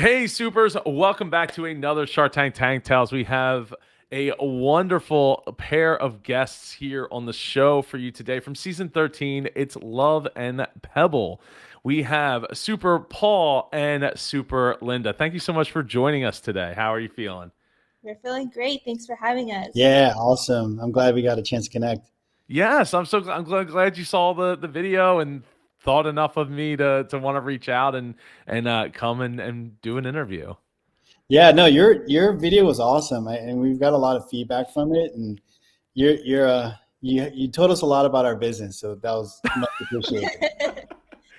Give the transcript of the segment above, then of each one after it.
Hey, supers, welcome back to another Shark Tank Tank Tales. We have a wonderful pair of guests here on the show for you today from season 13. It's Love and Pebble. We have Super Paul and Super Lynda. Thank you so much for joining us today. How are you feeling? We're feeling great. Thanks for having us. Yeah, awesome. I'm glad we got a chance to connect. Yes, I'm glad you saw the video and thought enough of me to want to reach out and come and do an interview. Yeah, no, your video was awesome, and we've got a lot of feedback from it. And you told us a lot about our business, so that was much appreciated.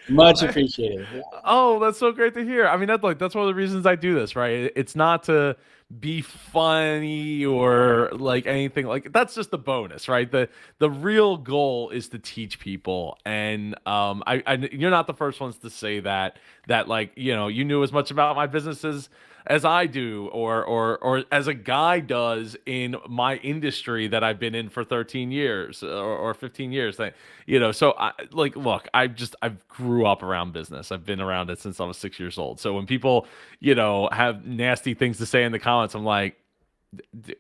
Much appreciated. Yeah. Oh, that's so great to hear. I mean, that's one of the reasons I do this, right? It's not to be funny or like anything like that's just the bonus, right? The real goal is to teach people, and I you're not the first ones to say that like you knew as much about my businesses as I do, or as a guy does in my industry that I've been in for 13 years or 15 years. So look, I've grew up around business. I've been around it since I was 6 years old. So when people, have nasty things to say in the comments, I'm like,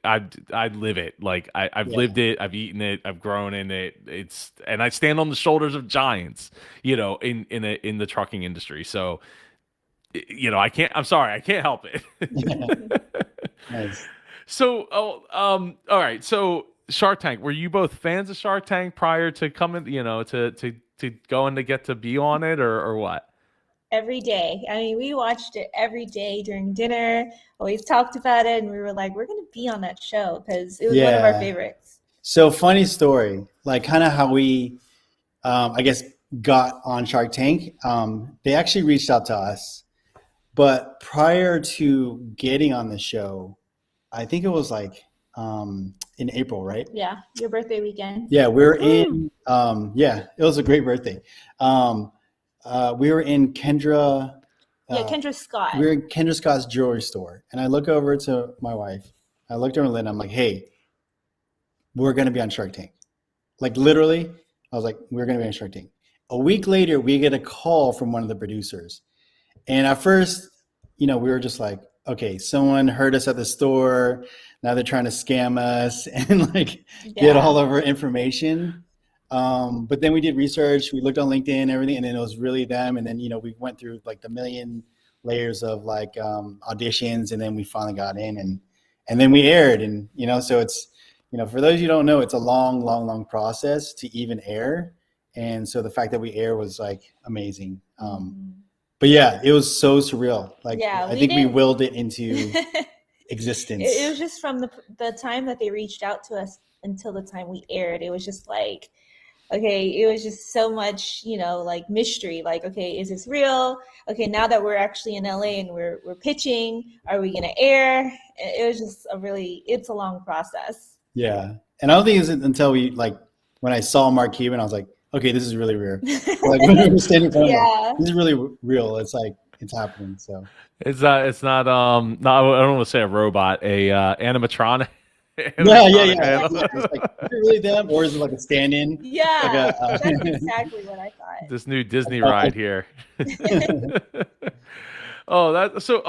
I live it. Like I've Yeah. lived it. I've eaten it. I've grown in it. And I stand on the shoulders of giants, in the trucking industry. So, I can't. I'm sorry, I can't help it. Nice. All right. So Shark Tank, were you both fans of Shark Tank prior to coming, to going to get to be on it, or what? Every day. I mean, we watched it every day during dinner. Always talked about it, and we were like, we're going to be on that show because it was one of our Yeah. favorites. So funny story, like kind of how we, I guess, got on Shark Tank. They actually reached out to us, but prior to getting on the show, I think it was like in April, right? Yeah, your birthday weekend. Yeah, we were Woo! in. Yeah, it was a great birthday. Um, we were in Kendra. Yeah, Uh, Kendra Scott. we were in Kendra Scott's jewelry store, and I look over to my wife. I looked over to Lynn. I'm like, "Hey, we're gonna be on Shark Tank." Like literally, I was like, "We're gonna be on Shark Tank." A week later, we get a call from one of the producers, and at first, we were just like, "Okay, someone heard us at the store. Now they're trying to scam us and like get Yeah. all of our information." But then we did research. We looked on LinkedIn and everything, and then it was really them. And then we went through like the million layers of like auditions, and then we finally got in, and then we aired. And so it's for those you don't know, it's a long, long, long process to even air. And so the fact that we air was like amazing. Mhm. But yeah, it was so surreal. Like Yeah, I we think we didn't. willed it into It was existence. just from the time that they reached out to us until the time we aired. It was just like, okay, it was just so much, like mystery. Like, okay, is this real? Okay, now that we're actually in LA and we're pitching, are we gonna air? It was just it's a long process. Yeah. And I don't think it's until we like when I saw Mark Cuban, I was like, okay, this is really real. Like when we were standing in front of him, like, Yeah. this is really real. It's like it's happening. So I don't want to say a robot, a animatronic, yeah, yeah, animatronic. yeah. It's like, is it really them or is it like a stand-in? Like Yeah, a that's exactly what I thought. This new Disney ride puppet. here. Oh, that so.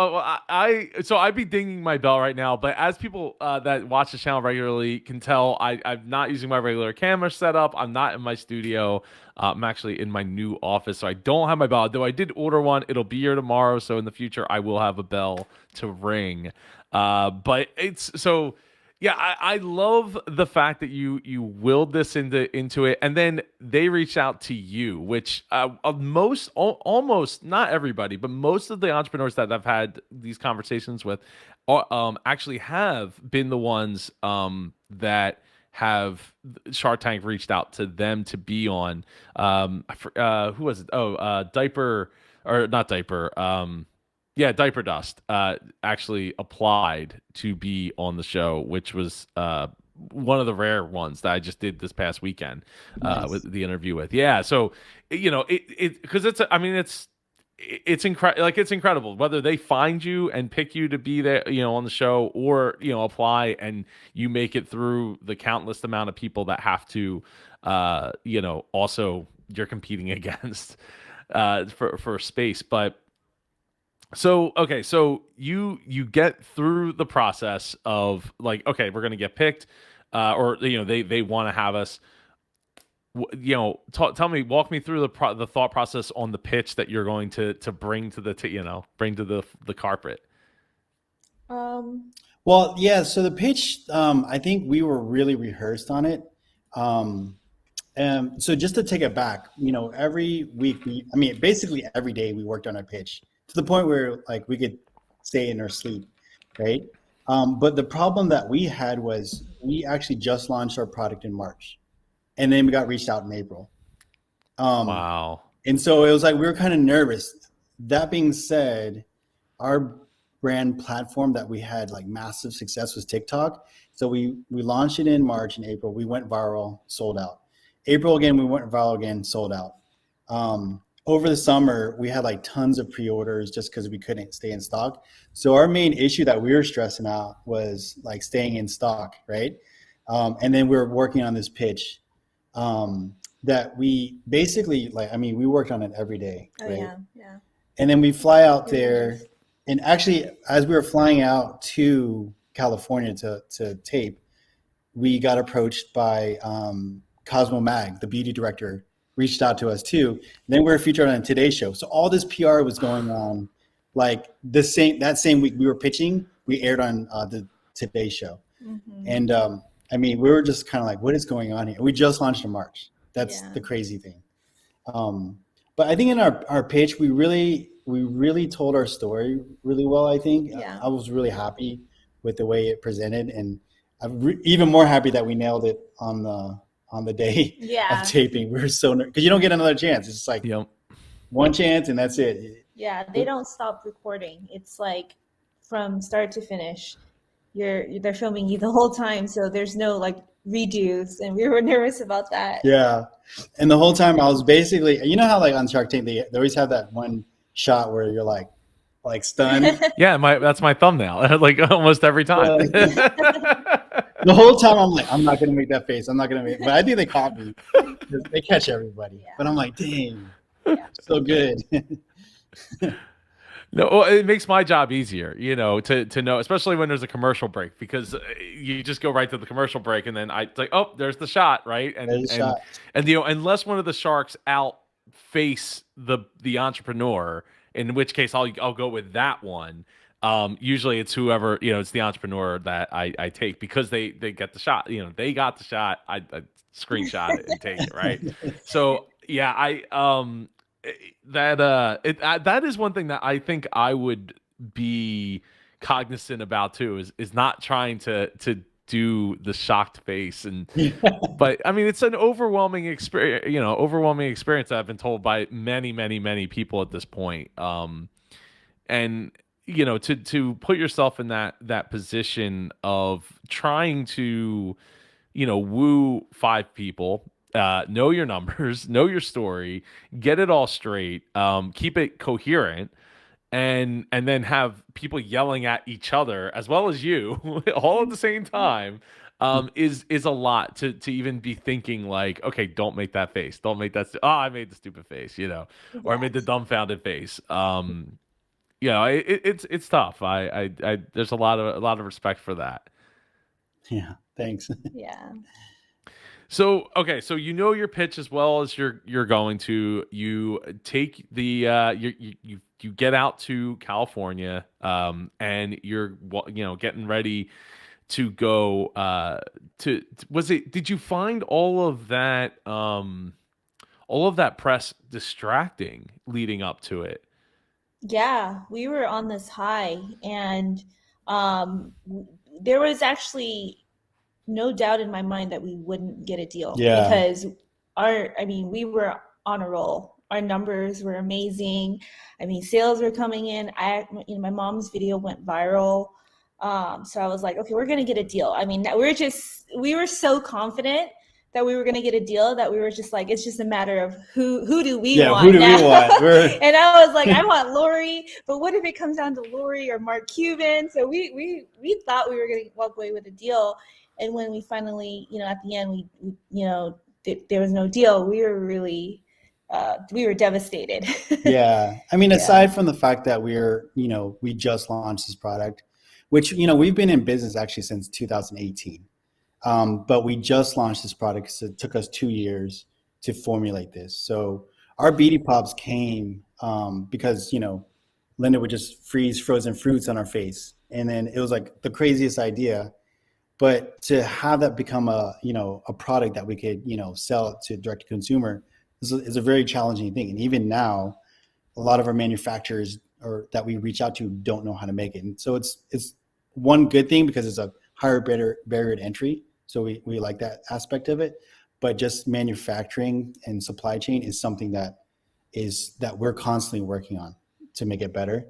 So I'd be dinging my bell right now, but as people that watch the channel regularly can tell, I'm not using my regular camera setup. I'm not in my studio. I'm actually in my new office, so I don't have my bell. Though I did order one, it'll be here tomorrow. So in the future, I will have a bell to ring. But it's so. Yeah, I love the fact that you willed this into it, and then they reached out to you, which almost not everybody, but most of the entrepreneurs that I've had these conversations with, actually have been the ones that have Shark Tank reached out to them to be on. Who was it? Oh, diaper or not diaper. Yeah, Diaper Dust actually applied to be on the show, which was one of the rare ones that I just did this past weekend Nice. with the interview with. Yeah, so it because I mean it's incredible. Like it's incredible whether they find you and pick you to be there, on the show, or apply and you make it through the countless amount of people that have to, also you're competing against for space, but So okay, so you get through the process of like, okay, we're gonna get picked, or they want to have us. Tell me, walk me through the thought process on the pitch that you're going to bring to bring to the carpet. Um, Well, yeah. So the pitch, I think we were really rehearsed on it. Um, and so just to take it back, every week I mean, basically every day we worked on our pitch to the point where like we could stay in our sleep, right? But the problem that we had was we actually just launched our product in March, and then we got reached out in April. Um, Wow. and so it was like we were kind of nervous. That being said, our brand platform that we had like massive success was TikTok. So we launched it in March and April. We went viral, sold out. April again, we went viral again, sold out. Over the summer, we had like tons of pre-orders just because we couldn't stay in stock. So our main issue that we were stressing out was like staying in stock, right? And then we were working on this pitch that we basically like. I mean, we worked on it every day, oh right? yeah, yeah. And then we fly out It was there, nice. and actually, as we were flying out to California to tape, we got approached by Cosmo Mag, the beauty director, reached out to us too. And then we were featured on Today's Show. So all this PR was going on, like that same week we were pitching, we aired on the Today's Show, Hmm. and I mean, we were just kind of like, what is going on here? We just launched in March. That's Yeah, the crazy thing. Um, but I think in our pitch, we really told our story really well. I think yeah, I was really happy with the way it presented, and I'm even more happy that we nailed it on the day of yeah, taping. We were so because you don't get another chance. It's just like Yep. one chance and that's it. yeah. They don't stop recording. It's like from start to finish. They're filming you the whole time, so there's no like redos, and we were nervous about that. Yeah, and the whole time I was basically, how like on Shark Tank they always have that one shot where you're like stunned. Yeah, that's my thumbnail. Like almost every time. The whole time I'm like, I'm not gonna make that face. I'm not gonna make. But I think they caught me. They catch everybody. Yeah, But I'm like, dang, yeah, so good. No, well, it makes my job easier, to know, especially when there's a commercial break, because you just go right to the commercial break, and then it's like, oh, there's the shot, right? There's a shot. And unless one of the sharks outface the entrepreneur, in which case I'll go with that one. Usually it's whoever, it's the entrepreneur that I take because they get the shot. They got the shot. I screenshot it and take it, right? So yeah, that is one thing that I think I would be cognizant about too, is not trying to do the shocked face. But I mean, it's an overwhelming experience that I've been told by many, many, many people at this point. And to put yourself in that position of trying to woo five people, know your numbers, know your story, get it all straight, keep it coherent, and then have people yelling at each other as well as you all at the same time, is a lot to even be thinking like, okay, don't make that face, don't make I made the stupid face, or I yeah, made the dumbfounded face. It's tough. I there's a lot of respect for that. Yeah, thanks. yeah. So okay, so your pitch as well as you're going to. You take the you get out to California, and you're getting ready to go to was it did you find all of that press distracting leading up to it? Yeah, we were on this high, and there was actually no doubt in my mind that we wouldn't get a deal Yeah. because I mean, we were on a roll. Our numbers were amazing. I mean, sales were coming in. My mom's video went viral. So I was like, okay, we're gonna get a deal. I mean, we were so confident that we were gonna get a deal that we were just like, it's just a matter of who do we Yeah, who want do we now? want? And I was like, I want Lori, but what if it comes down to Lori or Mark Cuban? So we thought we were gonna walk away with a deal, and when we finally, at the end, there was no deal. We were really we were devastated. Yeah. I mean, Yeah. aside from the fact that we just launched this product, which, we've been in business actually since 2018. But we just launched this product because it took us 2 years to formulate this. So our Beady Pops came because, Lynda would just freeze frozen fruits on our face. And then it was like the craziest idea. But to have that become a product that we could, sell to direct to consumer is a very challenging thing. And even now, a lot of our manufacturers or that we reach out to don't know how to make it. And so it's one good thing because it's a higher barrier to entry. So we like that aspect of it. But just manufacturing and supply chain is something that we're constantly working on to make it better.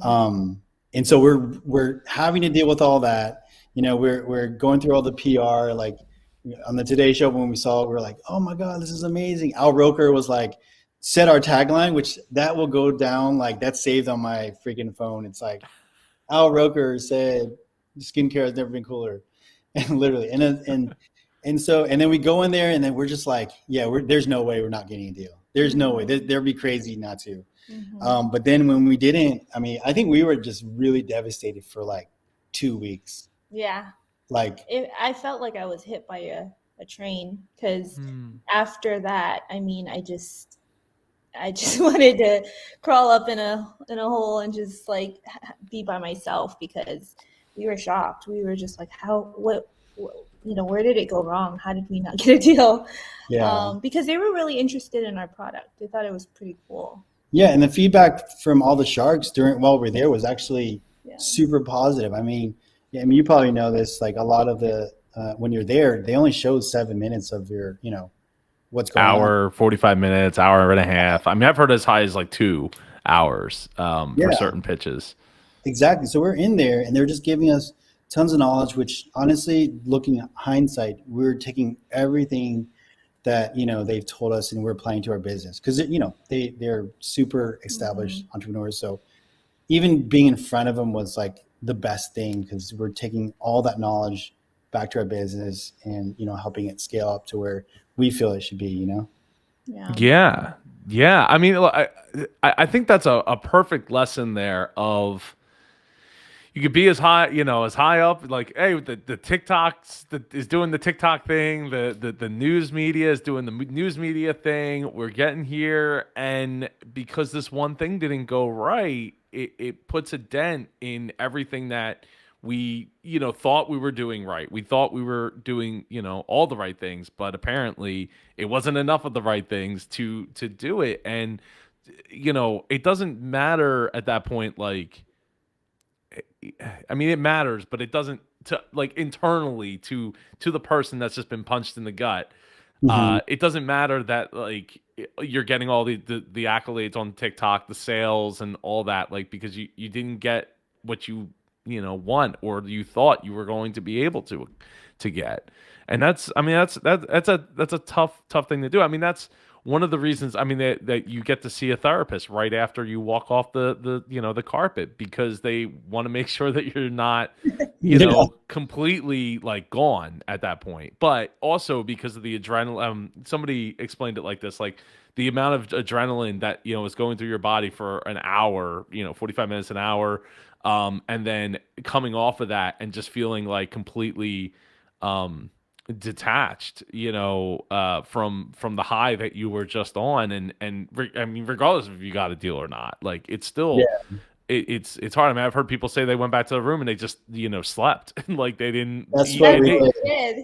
And so we're having to deal with all that. We're going through all the PR, like on the Today Show when we saw it, we were like, oh my God, this is amazing. Al Roker was like, said our tagline, which that will go down, like that's saved on my freaking phone. It's like Al Roker said, skincare has never been cooler. And literally, and then we go in there and then we're just like, yeah, there's no way we're not getting a deal. There's no way. There'd be crazy not to. But then when we didn't, I mean, I think we were just really devastated for like 2 weeks. Yeah. Like, I felt like I was hit by a train because Hmm. after that, I mean, I just wanted to crawl up in a hole and just like be by myself because we were shocked. We were just like, where did it go wrong? How did we not get a deal? yeah. Because they were really interested in our product. They thought it was pretty cool. Yeah, and the feedback from all the sharks while we're there was actually Yeah. super positive. I mean, yeah, I mean, you probably know this. Like a lot of the when you're there, they only show 7 minutes of your, what's going on. Hour, 45 minutes, hour and a half. I mean, I've heard as high as like 2 hours for Yeah, certain pitches. exactly. So we're in there, and they're just giving us tons of knowledge. Which honestly, looking at hindsight, we're taking everything that they've told us, and we're applying to our business because they're super established entrepreneurs. So even being in front of them was like the best thing because we're taking all that knowledge back to our business and helping it scale up to where we feel it should be. Yeah. Yeah. Yeah. I mean, I think that's a perfect lesson there of you could be as high, as high up, like, hey, the TikToks that is doing the TikTok thing, the news media is doing the news media thing. We're getting here, and because this one thing didn't go right, it puts a dent in everything that we, thought we were doing right. We thought we were doing, all the right things, but apparently it wasn't enough of the right things to do it. And, it doesn't matter at that point, like, I mean, it matters, but it doesn't to like internally to the person that's just been punched in the gut. Hmm. It doesn't matter that like you're getting all the accolades on TikTok, the sales and all that, like because you didn't get what want or you thought you were going to be able to get. And that's I mean that's a tough thing to do. I mean that's one of the reasons I mean that you get to see a therapist right after you walk off the carpet because they want to make sure that you're not Yeah. completely like gone at that point, but also because of the adrenaline. Somebody explained it like this, like the amount of adrenaline that is going through your body for an hour, 45 minutes, an hour, and then coming off of that and just feeling like completely um detached, from the high that you were just on, I mean, regardless if you got a deal or not, like it's still Yeah. it's hard. I mean, I've heard people say they went back to the room and they just slept like they didn't That's eat what That's we what any, did. we did.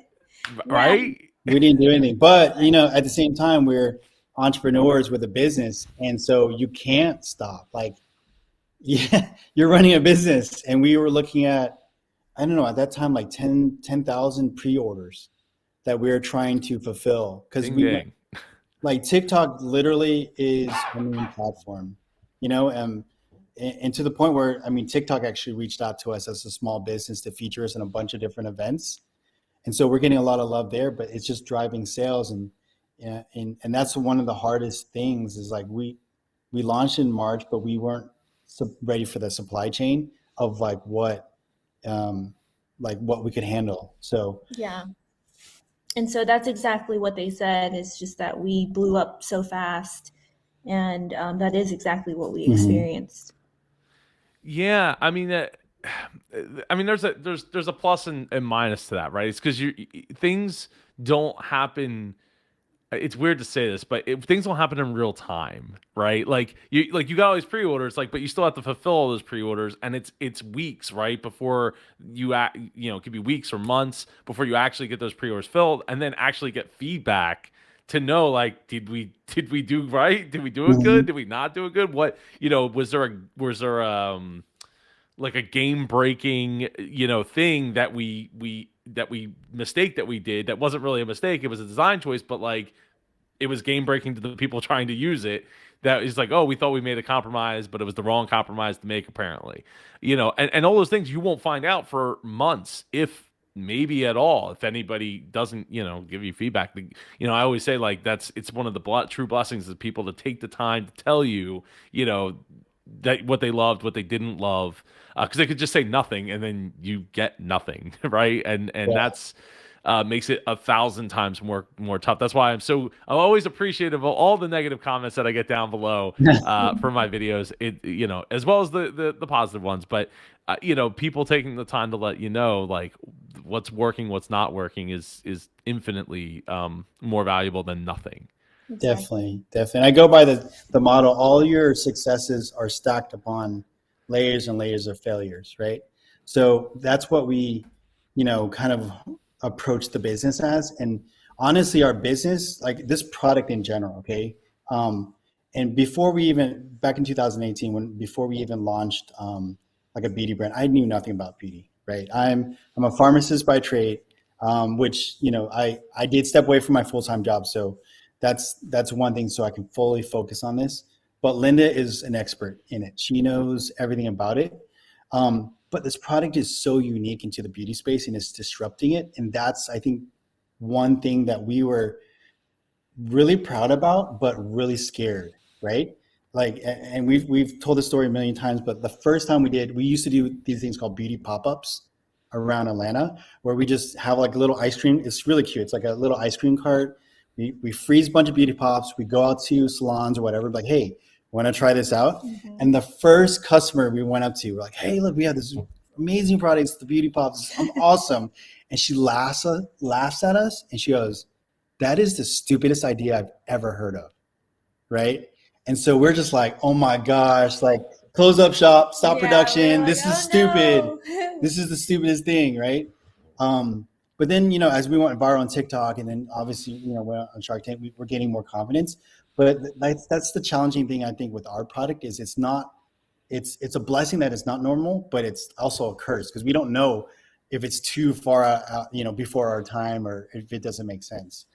Yeah. right? We didn't do anything. But, at the same time, we're entrepreneurs with a business. And so you can't stop. Like, yeah, you're running a business. And we were looking at, I don't know, at that time, like 10,000 pre-orders that we were trying to fulfill. Because Ding ding. like TikTok literally is a main platform, you know, and to the point where, I mean, TikTok actually reached out to us as a small business to feature us in a bunch of different events. And so we're getting a lot of love there, but it's just driving sales. And yeah, and that's one of the hardest things is like we launched in March, but we weren't ready for the supply chain of um, like what we could handle. So Yeah. And so that's exactly what they said. It's just that we blew up so fast, and that is exactly what we Mhm. experienced. Yeah, I mean, there's a plus and minus to that, right? It's because things don't happen. It's weird to say this, but things don't happen in real time, right? You got all these pre-orders, like, but you still have to fulfill all those pre-orders, and it's weeks, right, before it could be weeks or months before you actually get those pre-orders filled, and then actually get feedback to know, like, did we do right? Did we do it good? Mhm. Did we not do it good? What, was there like a game breaking thing that we mistake that we did that wasn't really a mistake, it was a design choice, but like it was game breaking to the people trying to use it, that is like, oh, we thought we made a compromise, but it was the wrong compromise to make, apparently. And all those things you won't find out for months, if maybe at all, if anybody doesn't give you feedback. I always say, like, it's one of the true blessings of people to take the time to tell you, you know that what they loved, what they didn't love, because they could just say nothing and then you get nothing, right? And Yeah. that's makes it 1,000 times more tough. That's why I'm always appreciative of all the negative comments that I get down below for my videos. As well as the positive ones, but people taking the time to let you know, like, what's working, what's not working is infinitely more valuable than nothing. Exactly. Definitely, definitely. I go by the model: all your successes are stacked upon layers and layers of failures, right? So that's what we, kind of approach the business as. And honestly, our business, like this product in general, okay. Um, and before we even back in 2018, before we even launched like a beauty brand, I knew nothing about beauty, right? I'm a pharmacist by trade, which I did step away from my full time job, so that's one thing, so I can fully focus on this. But Lynda is an expert in it. She knows everything about it. But this product is so unique into the beauty space and it's disrupting it. And that's, I think, one thing that we were really proud about, but really scared, right? Like, and we've told the story a million times, but the first time we used to do these things called beauty pop-ups around Atlanta, where we just have like a little ice cream. It's really cute. It's like a little ice cream cart. We freeze a bunch of beauty pops. We go out to salons or whatever, like, hey, want to try this out? Mm-hmm. And the first customer we went up to, we're like, hey, look, we have this amazing products, the beauty pops, awesome. And she laughs at us, and she goes, that is the stupidest idea I've ever heard of, right? And so we're just like, oh my gosh, like, close up shop, stop Yeah, we're production. like, This is oh stupid. no. This is the stupidest thing, right? But then, as we went viral on TikTok, and then obviously, went on Shark Tank, we're getting more confidence. But that's the challenging thing, I think, with our product is it's a blessing that it's not normal, but it's also a curse because we don't know if it's too far out, before our time, or if it doesn't make sense.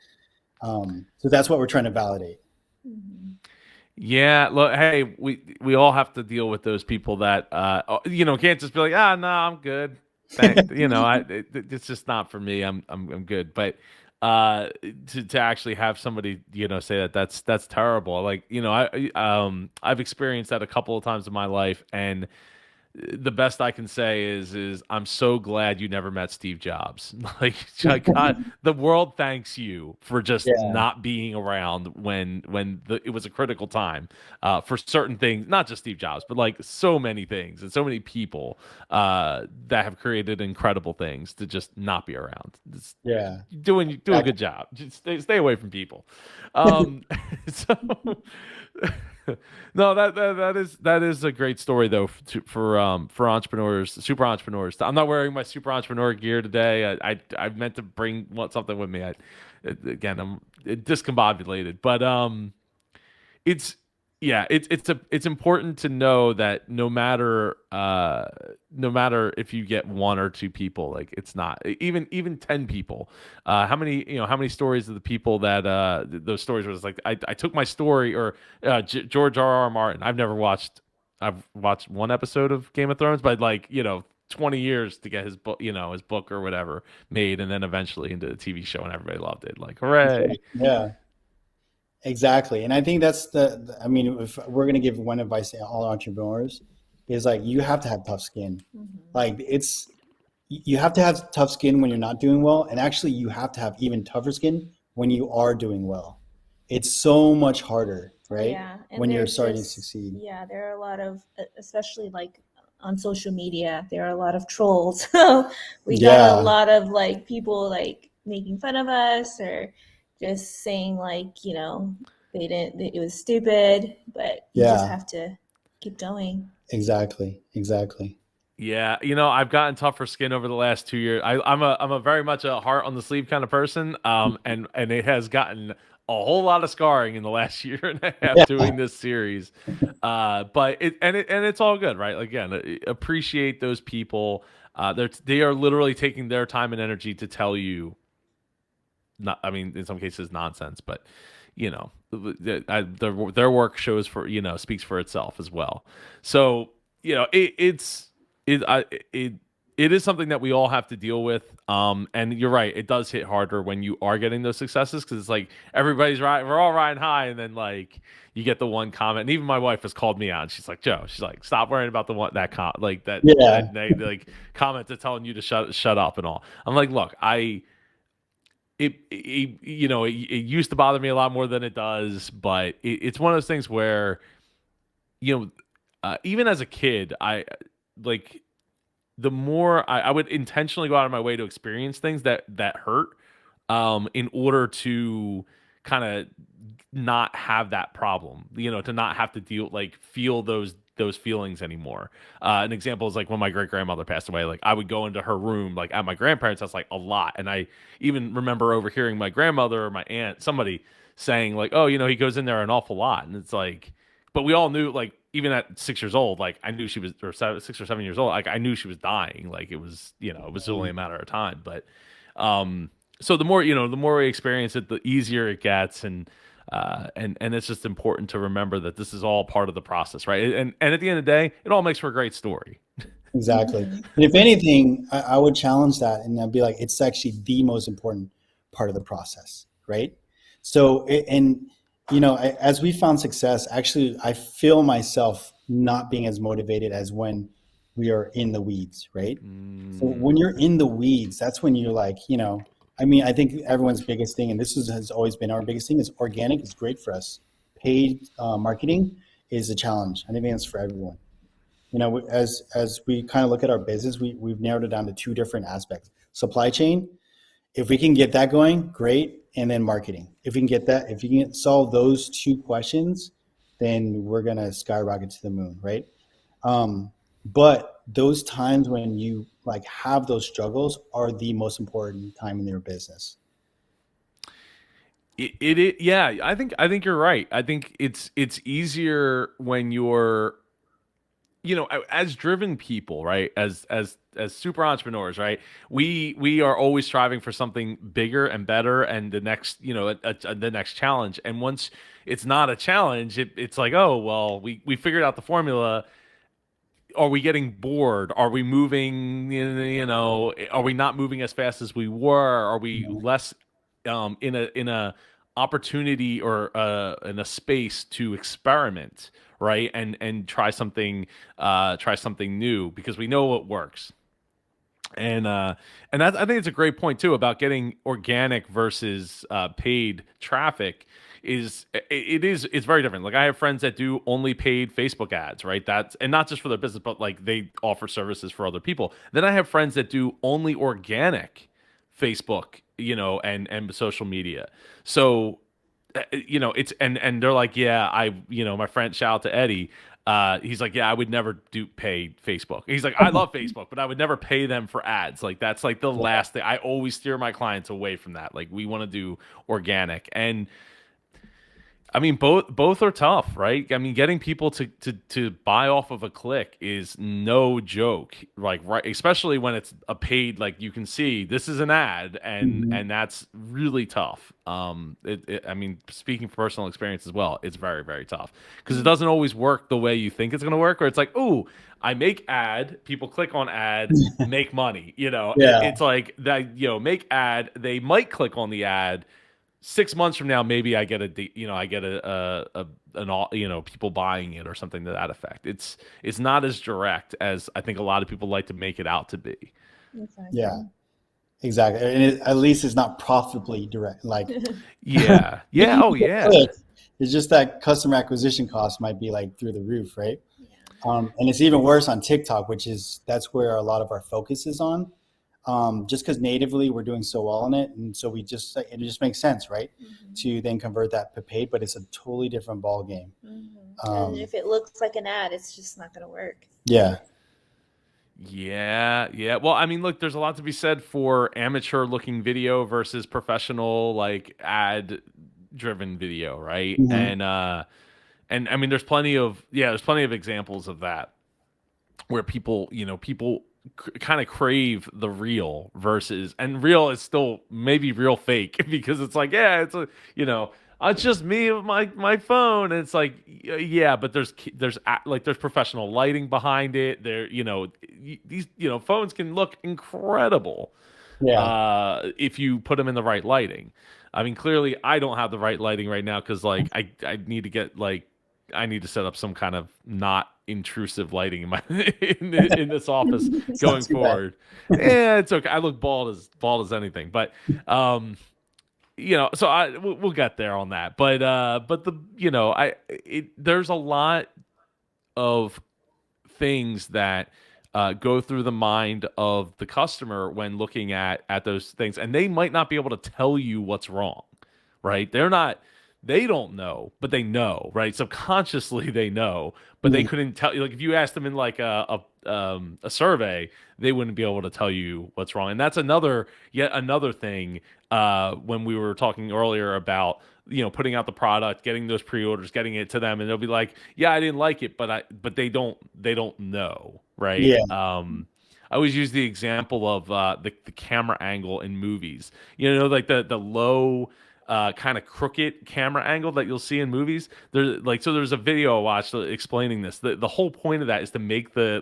So that's what we're trying to validate. Mm-hmm. Yeah, look, hey, we all have to deal with those people that can't just be like, ah, no, I'm good. It's just not for me. I'm good. But to actually have somebody say that's terrible. Like, I've experienced that a couple of times in my life, and the best I can say is I'm so glad you never met Steve Jobs. Like, God, the world thanks you for just Yeah, not being around when it was a critical time for certain things. Not just Steve Jobs, but like so many things and so many people that have created incredible things to just not be around. It's yeah. do a good job. Just stay away from people. So. No, that is a great story though for entrepreneurs, super entrepreneurs. I'm not wearing my super entrepreneur gear today. I meant to bring something with me. Again, I'm discombobulated, but it's yeah, it's important to know that no matter if you get one or two people, like, it's not even 10 people. How many stories of the people that those stories was like, I took my story, or George R. Martin. I've watched one episode of Game of Thrones, but like 20 years to get his book or whatever made, and then eventually into the TV show, and everybody loved it. Like, hooray. Yeah, exactly. And I think that's I mean, if we're going to give one advice to all entrepreneurs, is like, you have to have tough skin. Mm-hmm. Like, you have to have tough skin when you're not doing well, and actually you have to have even tougher skin when you are doing well. It's so much harder, right? Yeah, and When you're there's starting to just, succeed. yeah, there are a lot of, especially like on social media, there are a lot of trolls. So we got a Yeah, lot of like people like making fun of us or just saying like, they didn't, it was stupid, but you just yeah, have to keep going. exactly, exactly. Yeah, I've gotten tougher skin over the last 2 years. I'm a very much a heart on the sleeve kind of person. And it has gotten a whole lot of scarring in the last year and a half Yeah, doing this series. But it's all good, right? Again, appreciate those people. They are literally taking their time and energy to tell you, not, I mean, in some cases nonsense, but their work shows for, speaks for itself as well. So, it I it it is something that we all have to deal with. And you're right, it does hit harder when you are getting those successes, because it's like everybody's right, we're all riding high, and then like you get the one comment. And even my wife has called me out, and she's like, Joe, she's like, stop worrying about the one that like yeah, like comment to telling you to shut up and all. I'm like, look, it used to bother me a lot more than it does, but it's one of those things where, you know even as a kid, I like, the more I would intentionally go out of my way to experience things that hurt, in order to kind of not have that problem, to not have to feel those feelings anymore. An example is like when my great grandmother passed away, like I would go into her room like at my grandparents' house like a lot, and I even remember overhearing my grandmother or my aunt, somebody saying like, "Oh, he goes in there an awful lot," and it's like, but we all knew, like, even at 6 years old, like I knew she was, or 6 or 7 years old, like I knew she was dying, like it was, it was only a matter of time. But um so the more we experience it, the easier it gets. And it's just important to remember that this is all part of the process, right? And at the end of the day, it all makes for a great story. exactly. Hmm. And if anything, I would challenge that, and I'd be like, it's actually the most important part of the process, right? So, and as we found success, actually, I feel myself not being as motivated as when we are in the weeds, right? So when Mm, you're in the weeds, that's when you're like, I mean, I think everyone's biggest thing, and has always been our biggest thing, is organic is great for us. Paid marketing is a challenge. I think that's for everyone. As we kind of look at our business, we've narrowed it down to two different aspects. Supply chain, if we can get that going, great. And then marketing. If you can solve those two questions, then we're going to skyrocket to the moon, right? But those times when you like have those struggles are the most important time in your business. yeah, I think you're right. I think it's easier when you're, as driven people, right? As super entrepreneurs, right? We are always striving for something bigger and better, and the next, the next challenge. And once it's not a challenge, it's like, oh well, we figured out the formula. Are we getting bored? Are we moving? Are we not moving as fast as we were? Are we Mhm. less, in a opportunity, or in a space to experiment, right? And try something new, because we know what works. And I think it's a great point too about getting organic versus paid traffic. It's very different. Like I have friends that do only paid Facebook ads, right? That's, and not just for their business, but like they offer services for other people. Then I have friends that do only organic Facebook, and social media. So, it's, and they're like, yeah, my friend, shout out to Eddie. He's like, yeah, I would never do pay Facebook. He's like, I love Facebook, but I would never pay them for ads. Like that's like the last thing. I always steer my clients away from that. Like we want to do organic. And I mean, both are tough, right? I mean, getting people to buy off of a click is no joke. Like, right, especially when it's a paid, like you can see this is an ad, and Mhm. and that's really tough. I mean, speaking from personal experience as well, it's very, very tough, because it doesn't always work the way you think it's going to work. Or it's like, oh, I make ad, people click on ad, make money. Yeah. It's like that. Make ad, they might click on the ad. 6 months from now, maybe I get I get an all, people buying it or something to that effect. It's not as direct as I think a lot of people like to make it out to be. Yeah, Exactly. exactly. And at least it's not profitably direct. Like Yeah. Yeah. making Oh people yeah. click, it's just that customer acquisition cost might be like through the roof, right? And it's even worse on TikTok, that's where a lot of our focus is on. Just because natively we're doing so well in it, and so it just makes sense, right? To then convert that to paid, but it's a totally different ball game. And if it looks like an ad, it's just not going to work. Yeah. Yeah, yeah. Well, I mean, look, there's a lot to be said for amateur looking video versus professional like ad driven video, right? Mhm. And I mean there's plenty of examples of that where people kind of crave the real versus and real is still maybe real fake because it's like, yeah, it's just me with my phone and it's like yeah, but there's professional lighting behind it. These phones can look incredible Yeah. if you put them in the right lighting. I mean, clearly I don't have the right lighting right now because like I need to get like I need to set up some kind of not intrusive lighting in my in this office It's not going too bad. forward. Yeah, it's okay. I look bald as anything, but so we'll get there on that. But there's a lot of things that go through the mind of the customer when looking at those things, and they might not be able to tell you what's wrong, right? They don't know, but they know, right? Subconsciously they know, but they Mhm. couldn't tell you. Like if you asked them in like a survey, they wouldn't be able to tell you what's wrong. And that's yet another thing when we were talking earlier about putting out the product, getting those pre-orders, getting it to them, and they'll be like, yeah, I didn't like it, but they don't know, right? Yeah. I always use the example of the camera angle in movies. Like the low kind of crooked camera angle that you'll see in movies. There's a video I watched explaining this. The whole point of that is to make the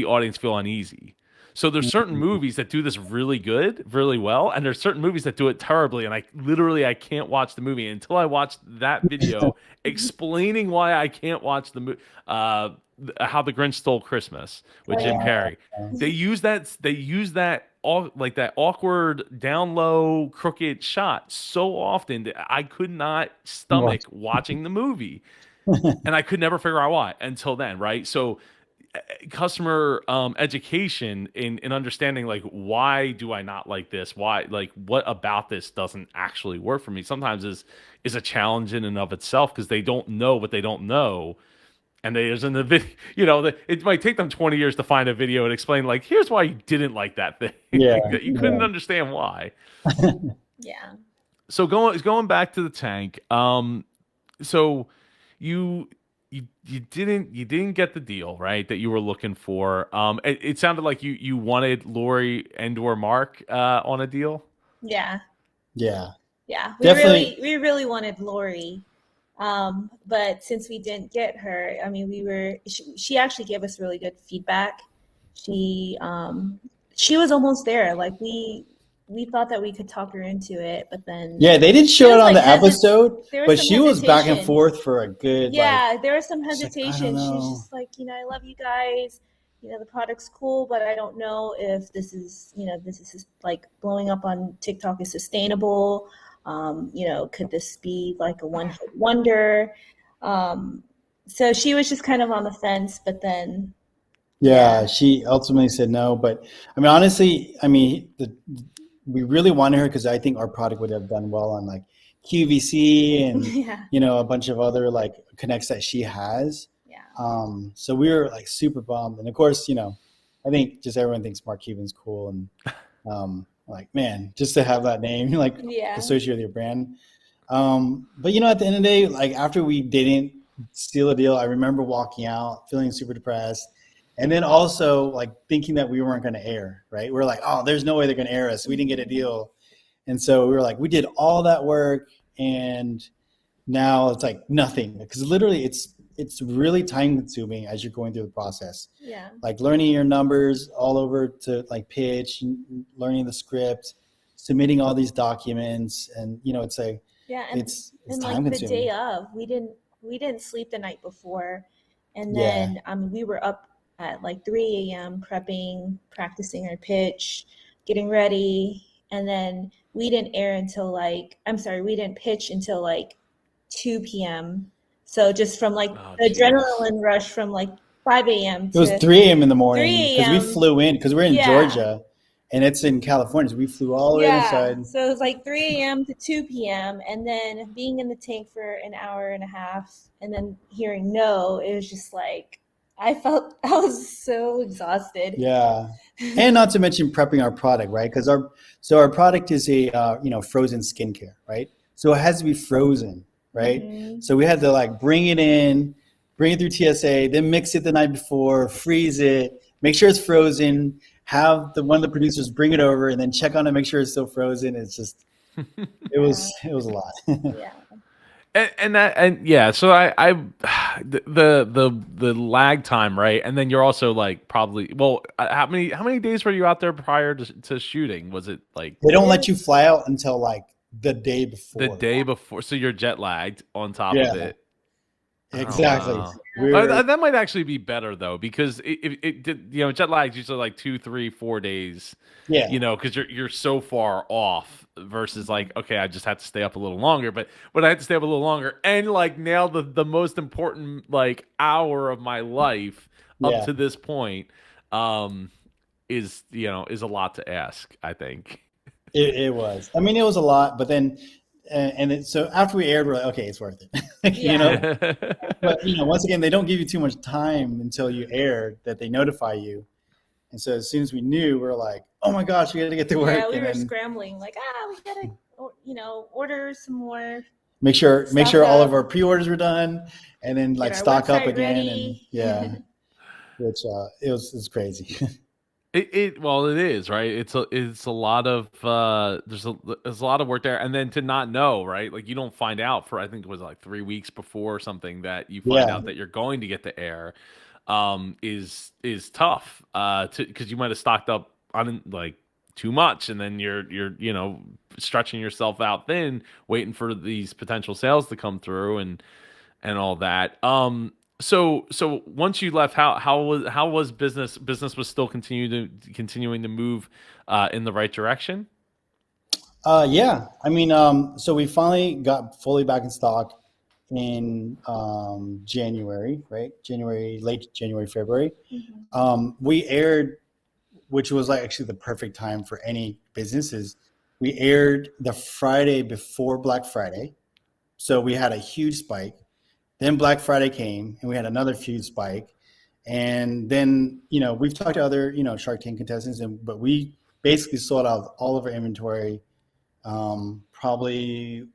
audience feel uneasy. So there's certain movies that do this really good, really well, and there's certain movies that do it terribly. And I can't watch the movie until I watch that video explaining why I can't watch the movie. How the Grinch Stole Christmas with Oh, Jim yeah. Carrey. They use that. They use that all like that awkward down low crooked shot so often that I could not stomach watching the movie, and I could never figure out why until then. Right, so customer education in understanding like why do I not like this, why like what about this doesn't actually work for me sometimes is a challenge in and of itself because they don't know what they don't know, and there's in the video it might take them 20 years to find a video and explain like here's why you didn't like that thing Yeah. that you couldn't understand why. Yeah. So going back to the tank, so you you didn't get the deal right that you were looking for. It sounded like you wanted Lori and or Mark on a deal. Yeah. Yeah. Yeah. Definitely. We really wanted Lori. But since we didn't get her, I mean, she actually gave us really good feedback. She, she was almost there. Like we thought that we could talk her into it, but then Yeah, they didn't there show it was on like the episode, there was but some she was back and hesitation. forth for a good Yeah, there was some she's like, I don't hesitation. She was know. just like, I love you guys. The product's cool, but I don't know if this is like blowing up on TikTok is sustainable. Could this be like a one-hit wonder? So she was just kind of on the fence, but then, Yeah, yeah. she ultimately said no. But I mean, honestly, we really wanted her because I think our product would have done well on like QVC and Yeah. a bunch of other like connects that she has. Yeah. So we were like super bummed, and of course, I think just everyone thinks Mark Cuban's cool, and like man, just to have that name like Yeah. associated with your brand. But at the end of the day, like after we didn't seal a deal, I remember walking out feeling super depressed. And then also like thinking that we weren't going to air, right? We're like, oh, there's no way they're going to air us. We didn't get a deal. And so we were like, we did all that work and now it's like nothing because literally it's really time consuming as you're going through the process. Yeah. Like learning your numbers all over to like pitch, learning the script, submitting all these documents. And, it's like, Yeah. it's And time like the consuming. day of, we didn't sleep the night before. And Yeah. then we were up at like 3 a.m. prepping, practicing our pitch, getting ready. And then we didn't air until like, I'm sorry, we didn't pitch until like 2 p.m. So just from like Oh, the jeez. adrenaline rush from like 5 a.m. It was to 3 a.m. in the morning 3 because we a.m. flew in because we're in Yeah. Georgia and it's in California. So we flew all the way to the Yeah. side. So it was like 3 a.m. to 2 p.m. And then being in the tank for an hour and a half and then hearing no, it was just like, I was so exhausted. Yeah. And not to mention prepping our product, right? Because our product is a frozen skincare, right? So it has to be frozen, right? Mhm. So we had to like bring it in, bring it through TSA, then mix it the night before, freeze it, make sure it's frozen, have one of the producers bring it over, and then check on it, make sure it's still frozen. It's just it was a lot. Yeah. And yeah, so I the lag time, right? And then you're also like probably well, how many days were you out there prior to shooting? Was it like They don't let you fly out until like the day the before. day before? So you're jet lagged on top of Yeah, it. Oh exactly. wow. We're That might actually be better though, because it did, jet lag is usually like 2, 3, 4 days, yeah, because you're so far off versus like, okay, I just have to stay up a little longer, but I had to stay up a little longer and like nail the most important like hour of my life up yeah. to this point, um, is a lot to ask, I think. It was. I mean, it was a lot, but then, so after we aired, we're like, okay, it's worth it, Yeah. But once again, they don't give you too much time until you air that they notify you, and so as soon as we knew, we're like, oh my gosh, we got to get to work, Yeah, we and were then scrambling, like, we gotta, order some more, make sure stock all of up, our pre-orders were done, and then get like our stock up website again, and ready. yeah, which it's crazy. Well, it is, right. It's a lot of there's a lot of work there, and then to not know, right, like you don't find out for, I think it was like 3 weeks before or something, that you find Yeah, out that you're going to get the air, is tough, to because you might have stocked up on like too much, and then you're stretching yourself out thin, waiting for these potential sales to come through, and all that. So once you left, how was business? Business was still continuing to move in the right direction. yeah. I mean, so we finally got fully back in stock in January, right? Late January, February. Mhm. We aired, which was like actually the perfect time for any businesses. We aired the Friday before Black Friday, so we had a huge spike. Then Black Friday came, and we had another huge spike. And then we've talked to other Shark Tank contestants, but we basically sold out all of our inventory probably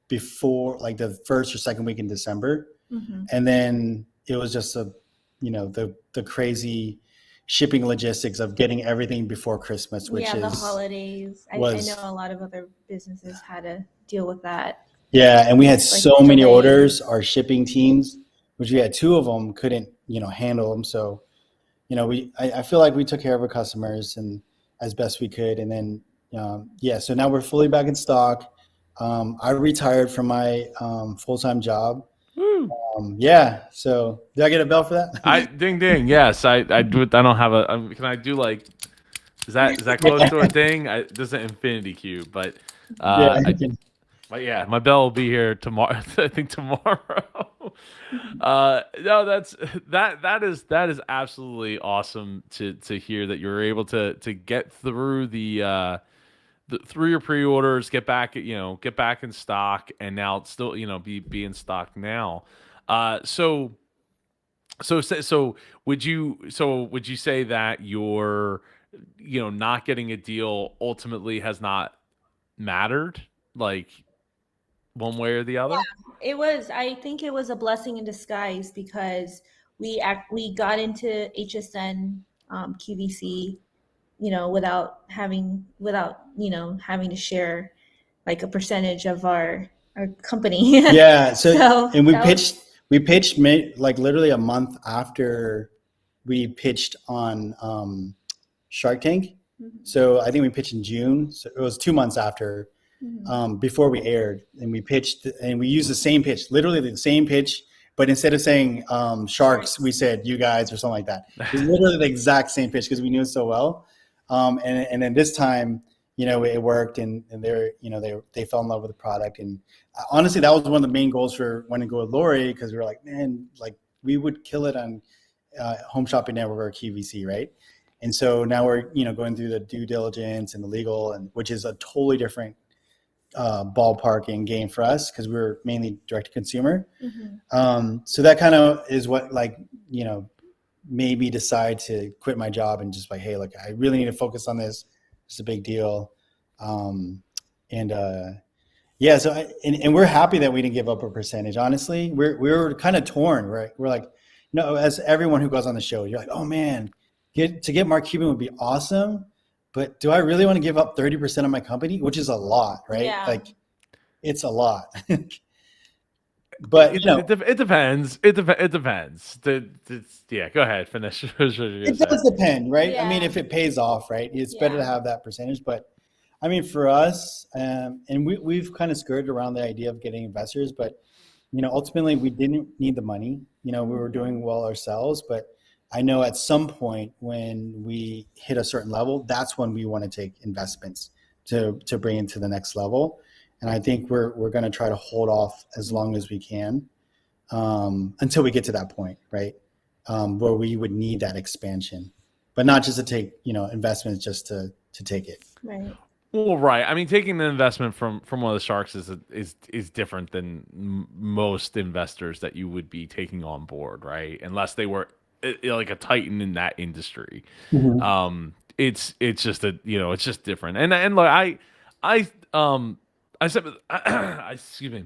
before like the first or second week in December. Mhm. And then it was just the crazy shipping logistics of getting everything before Christmas, which Yeah, the is holidays. I know was a lot of other businesses had to deal with that, yeah, and we had like so many orders. delays. Our shipping teams, which we had two of them, couldn't handle them. So I feel like we took care of our customers and as best we could. And then yeah, so now we're fully back in stock. I retired from my full-time job. Woo. Yeah, so did I get a bell for I that? ding ding. Yes, I do. I don't have a. Can I do like? Is that close to a ding? This is an infinity cube, but Yeah, I. But yeah, my bell will be here tomorrow. I think tomorrow. No, that is absolutely awesome to hear that you were able to get through through your pre-orders, get back in stock, and now it's still be in stock now. So would you say that your not getting a deal ultimately has not mattered, like one way or the other? I think it was a blessing in disguise because we got into HSN, QVC, without having to share like a percentage of our company. yeah. So So and that was. we pitched like literally a month after we pitched on Shark Tank. Mhm. So I think we pitched in June. So it was 2 months after Mhm. before we aired, and we pitched and we used the same pitch, literally the same pitch. But instead of saying sharks, we said you guys or something like that. It was literally the exact same pitch because we knew it so well. And then this time, it worked, and they fell in love with the product. And honestly, that was one of the main goals for wanting to go with Lori, because we were like, man, like we would kill it on Home Shopping Network or QVC, right? And so now we're going through the due diligence and the legal, and which is a totally different ballpark and game for us because we're mainly direct to consumer. So that kind of is what made me decide to quit my job and just like, hey, look, I really need to focus on this. It's a big deal. Yeah, so and we're happy that we didn't give up a percentage. Honestly, we were kind of torn, right? We're like, as everyone who goes on the show, you're like, oh man, to get Mark Cuban would be awesome, but do I really want to give up 30% of my company, which is a lot, right? Yeah. Like, it's a lot. But it depends. It depends. Yeah, go ahead. Finish. It does depend, right? Yeah. I mean, if it pays off, right, it's better to have that percentage. But I mean, for us, and we've kind of skirted around the idea of getting investors, but ultimately we didn't need the money. We were doing well ourselves, but I know at some point when we hit a certain level, that's when we want to take investments to bring it to the next level. And I think we're going to try to hold off as long as we can until we get to that point, right? Where we would need that expansion, but not just to take, investments just to take it. Right. Well, right. I mean, taking the investment from one of the sharks is different than most investors that you would be taking on board, right? Unless they were like a titan in that industry. It's just it's just different. And like I excuse me.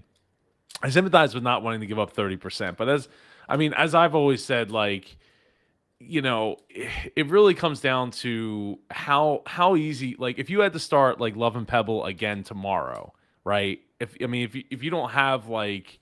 I sympathize with not wanting to give up 30%, but as I've always said, like, it really comes down to how easy, like, if you had to start like Love and Pebble again tomorrow, right? If you don't have like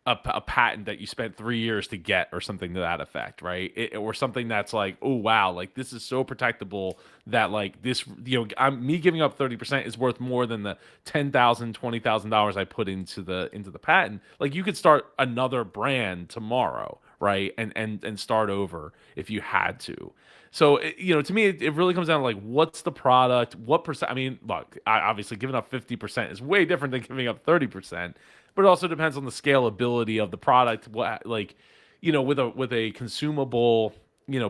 a patent that you spent 3 years to get or something to that effect, right? Or something that's like, oh wow, like this is so protectable that like this, me giving up 30% is worth more than the $10,000, $20,000 I put into the patent. Like, you could start another brand tomorrow, right? And start over if you had to. So, to me, it really comes down to like, what's the product? What percent? I mean, look, obviously giving up 50% is way different than giving up 30%. But it also depends on the scalability of the product. What, like, with a consumable,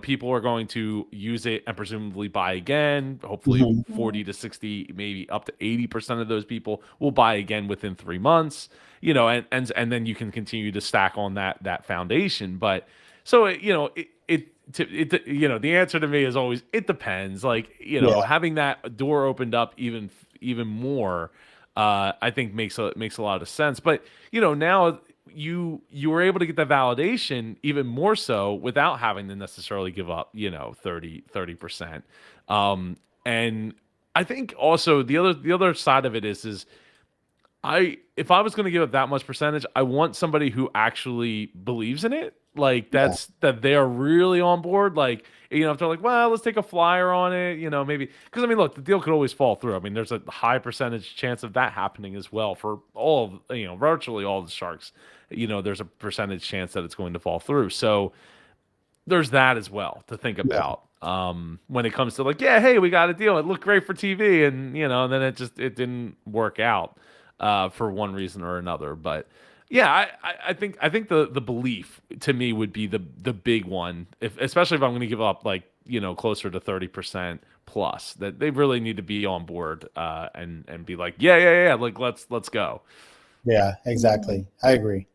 people are going to use it and presumably buy again. Hopefully 40 to 60, maybe up to 80% of those people will buy again within 3 months, and then you can continue to stack on that foundation. But so, the answer to me is always, it depends. Like, having that door opened up even more, I think makes a lot of sense. But now you were able to get that validation even more so without having to necessarily give up 30%. And I think also the other side of it is if I was going to give up that much percentage, I want somebody who actually believes in it. Like, that they're really on board. Like, if they're like, well, let's take a flyer on it, maybe. Because, I mean, look, the deal could always fall through. I mean, there's a high percentage chance of that happening as well for virtually all the sharks. There's a percentage chance that it's going to fall through. So there's that as well to think about. When it comes to like, yeah, hey, we got a deal. It looked great for TV. And, and then it didn't work out for one reason or another. But yeah, I think the belief to me would be the big one, especially if I'm going to give up like, closer to 30% plus, that they really need to be on board and be like, yeah, like let's go. Yeah, exactly. I agree.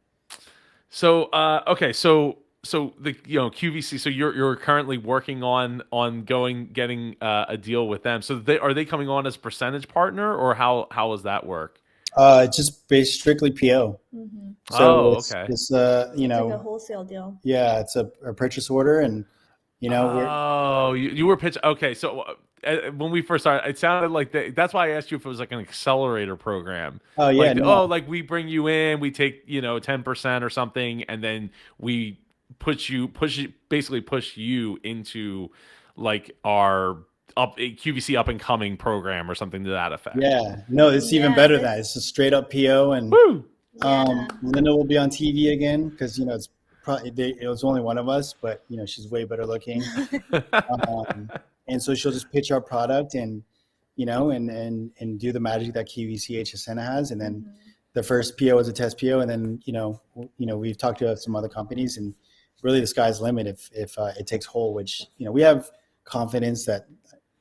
So okay, so the QVC, so you're currently working on getting a deal with them. So are they coming on as percentage partner, or how does that work? It's just based strictly PO. So okay. It's like a wholesale deal. Yeah, it's a purchase order, and you were pitching. Okay, so when we first started, it sounded like that's why I asked you if it was like an accelerator program. Oh yeah, like, like we bring you in, we take 10% or something, and then we basically push you into like our QVC up and coming program or something to that effect. Yeah, no, it's even better than that. It's a straight up PO, and woo! Yeah. Lynda will be on TV again because it's probably it was only one of us, but she's way better looking. And so she'll just pitch our product and and do the magic that QVC HSN has. And then the first PO is a test PO, and then we've talked to some other companies, and really the sky's the limit if it takes hold. Which we have confidence that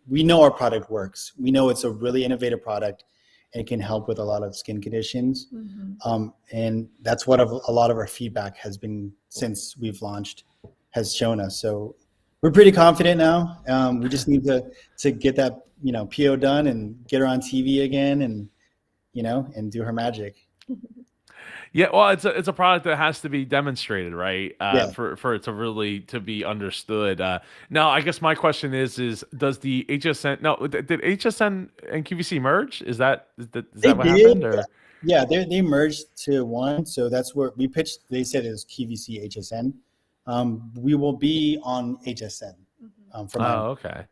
we know our product works. We know it's a really innovative product, and it can help with a lot of skin conditions. And that's what a lot of our feedback has been since we've launched, has shown us. So we're pretty confident now. We just need to get that PO done and get her on TV again, and and do her magic. Yeah, well, it's a product that has to be demonstrated, right? Yeah. For it to really to be understood. Now, I guess my question is does the HSN did HSN and QVC merge? Is that They what did. happened or? Yeah, they merged to one. So that's where we pitched. They said it was QVC HSN. We will be on HSN from Oh, okay.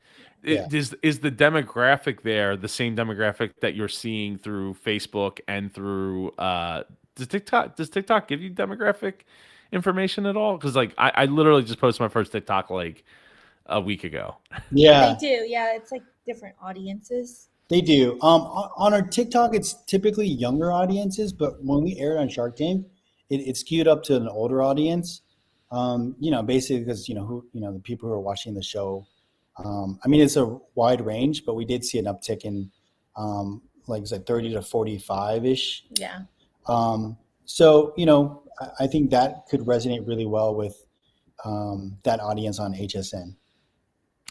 Yeah. Is the demographic there the same demographic that you're seeing through Facebook and through does TikTok give you demographic information at all? Because like I literally just posted my first TikTok like a week ago. Yeah, They do. Yeah, it's like different audiences. they do. On our TikTok, it's typically younger audiences, but when we aired on Shark Tank, it skewed up to an older audience. Basically because the people who are watching the show. I mean, it's a wide range, but we did see an uptick in, like I said, 30 to 45 ish. Yeah. So I think that could resonate really well with that audience on HSN.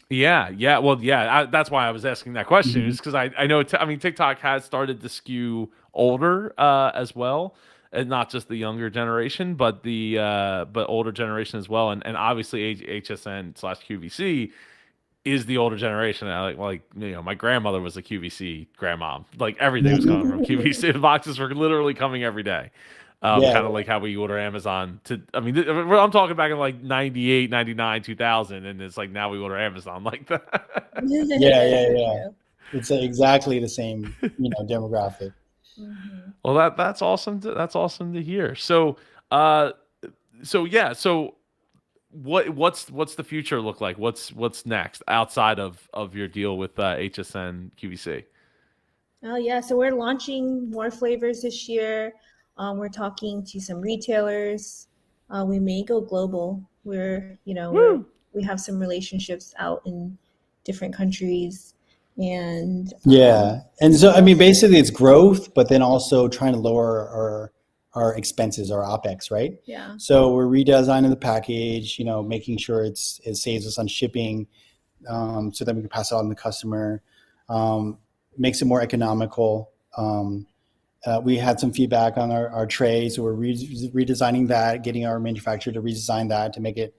Yeah. Well, yeah. That's why I was asking that question, Mhm. is because I know. I mean, TikTok has started to skew older as well, and not just the younger generation, but the but older generation as well. And obviously, HSN slash QVC is the older generation. I my grandmother was a QVC grandmom. Like everything was coming from QVC. The boxes were literally coming every day. Yeah, Kind of like how we order Amazon I mean, I'm talking back in like 98, 99, 2000, and it's like now we order Amazon like that. yeah. It's exactly the same, demographic. Well, that's awesome. That's awesome to hear. So, yeah. So, what's the future look like? What's next outside of your deal with HSN QVC? Oh yeah, so we're launching more flavors this year. We're talking to some retailers. We may go global. We have some relationships out in different countries, and Yeah, and so I mean, basically, it's growth, but then also trying to lower our expenses, our OpEx, right? yeah, So we're redesigning the package, making sure it saves us on shipping, so that we can pass it on to the customer, makes it more economical. We had some feedback on our tray, so we're redesigning that, getting our manufacturer to redesign that to make it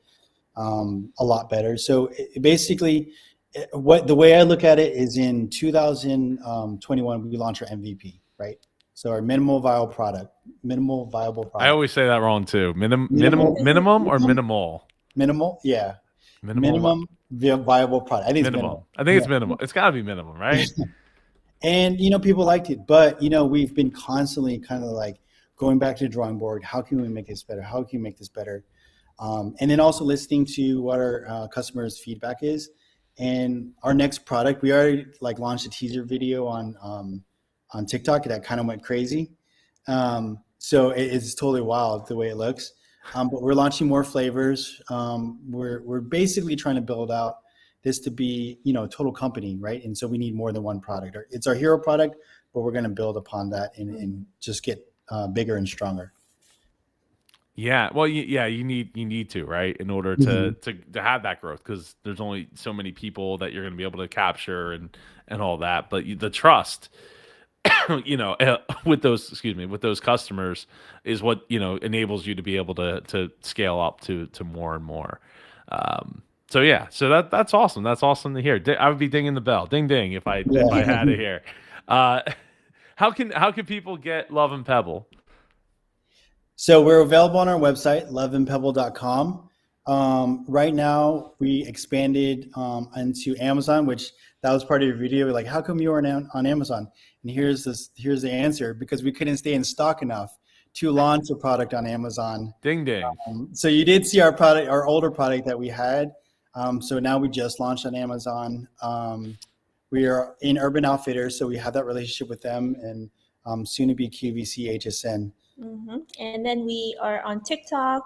a lot better. So basically, the way I look at it is in 2021 we launched our MVP, right? So our minimal viable product. I always say that wrong too. Minimum or minimal? Minimal, yeah. Minimal. Viable product. I think it's Minimum. minimal. I think it's Yeah. minimal. It's got to be minimum, right? And people liked it, but we've been constantly kind of like going back to the drawing board. How can we make this better? How can we make this better? And then also listening to what our customers' feedback is. And our next product, we already like launched a teaser video on TikTok that kind of went crazy. So it's totally wild the way it looks. But we're launching more flavors. We're basically trying to build out this to be a total company, right? And so we need more than one product. It's our hero product, but we're going to build upon that and just get bigger and stronger. Yeah, well, you need to, right, in order to have that growth, because there's only so many people that you're going to be able to capture and all that. But the trust, with those customers is what enables you to be able to scale up to more and more. So yeah, so that's awesome. That's awesome to hear. I would be dinging the bell, ding ding, if I had it here. How can people get Love and Pebble? So we're available on our website, loveandpebble.com. Right now, we expanded into Amazon, which that was part of your video. We're like, how come you aren't on Amazon? And here's the answer: because we couldn't stay in stock enough. to launch a product on Amazon. Ding ding. So you did see our product, our older product that we had. So now we just launched on Amazon. We are in Urban Outfitters, so we have that relationship with them, and soon to be QVC HSN. And then we are on TikTok,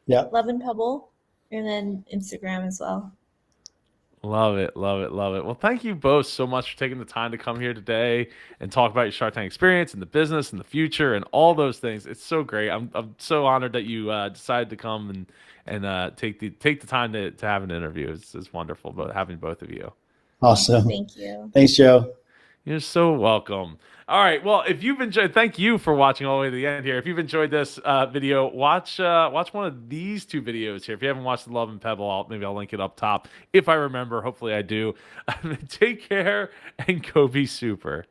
Yep. Love and Pebble, and then Instagram as well. Love it, love it, love it. Well, thank you both so much for taking the time to come here today and talk about your Shark Tank experience and the business and the future and all those things. It's so great. I'm so honored that you decided to come and take the time to have an interview. It's wonderful, but having both of you. Awesome. Thank you. Thanks, Joe. You're so welcome. All right. Well, if you've enjoyed, thank you for watching all the way to the end here. If you've enjoyed this video, watch one of these two videos here. If you haven't watched the Love and Pebble, maybe I'll link it up top if I remember. Hopefully, I do. Take care and go be super.